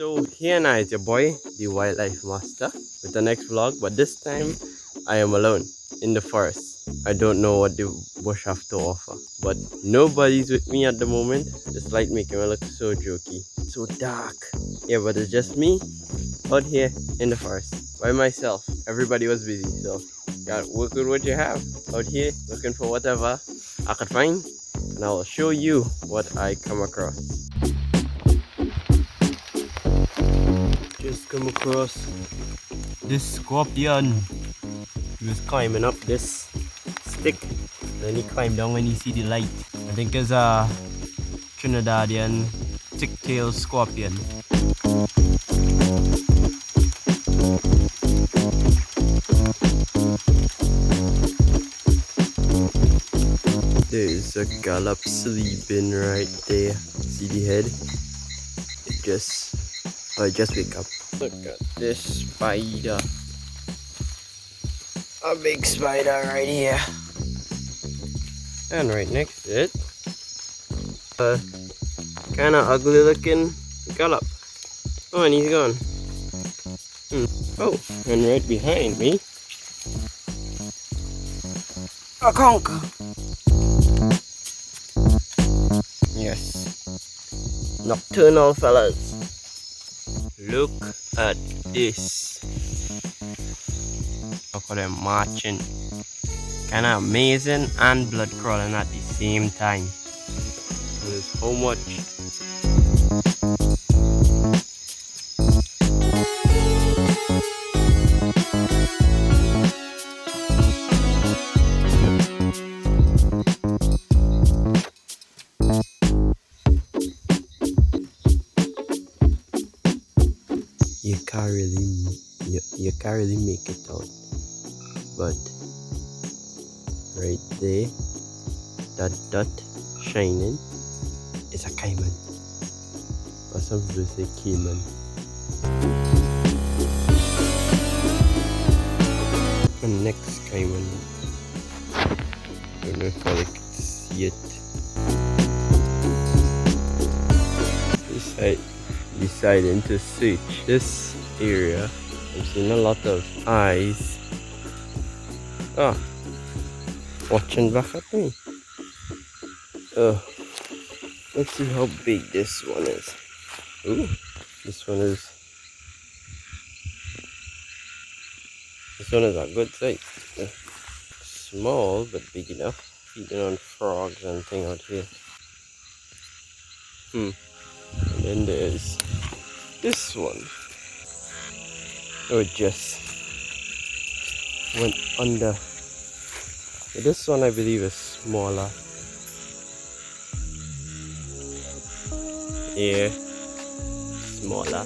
So here now is your boy, the Wildlife Master, with the next vlog, but this time I am alone in the forest. I don't know what the bush have to offer, but nobody's with me at the moment. This light making me look so jokey, so dark. Yeah, but it's just me out here in the forest by myself. Everybody was busy, so got work with what you have out here, looking for whatever I could find, and I will show you what I come across. Just come across this scorpion. He was climbing up this stick, then he climbed down when he see the light. I think it's a Trinidadian thick-tailed scorpion. There's a gallop sleeping right there. See the head? It just wake up. Look at this spider. A big spider right here. And right next to it, a kind of ugly looking gallop. Oh, and he's gone. Oh, and right behind me, a conker. Yes, nocturnal fellas. Look at this. Look at them marching. Kind of amazing and blood crawling at the same time. There's so much. You can't really make it out, but right there, that dot shining is a caiman, or some people say caiman. The next caiman, I don't know if I could see it. Deciding to search this area. I'm seeing a lot of eyes. Ah, watching back at me. Let's see how big this one is. Ooh, this one is a good size. Small but big enough. Feeding on frogs and things out here. And then there's this one. Oh, it just went under. This one I believe is smaller. Yeah, smaller.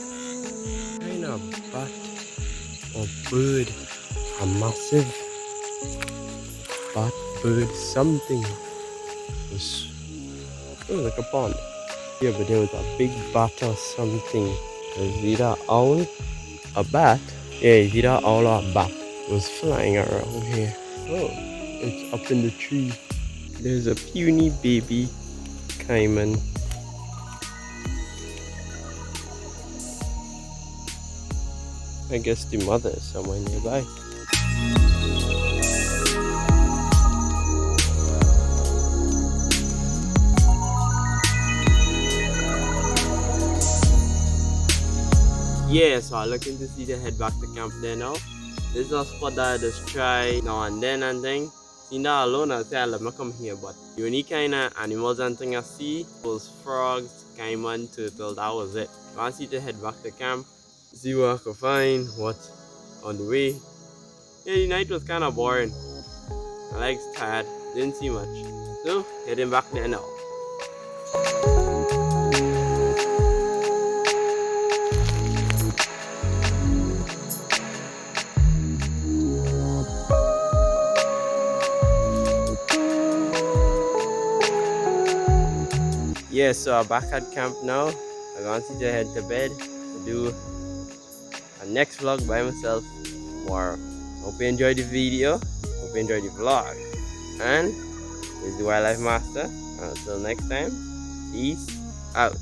Kind of bat or bird. A massive bat, bird, something. It was like a pond. Yeah, but there was a big bat or something. It was either an owl, a bat. Yeah, it's either an owl or a bat. It was flying around here. Oh, it's up in the tree. There's a puny baby caiman. I guess the mother is somewhere nearby. Yeah, so I'm looking to see the head back to camp there now. This is a spot that I just try now and then and thing. See that alone, I say I love me come here, but the only kind of animals and thing I see was frogs, caiman, turtle, that was it. I want to see to head back to camp, see what I could find, what on the way. Yeah, the night was kind of boring. My legs tired, didn't see much. So, heading back there now. Yeah, so I'm back at camp now. I'm going to head to bed to do a next vlog by myself tomorrow. Hope you enjoyed the video. Hope you enjoyed the vlog. And this is the Wildlife Master. Until next time, peace out.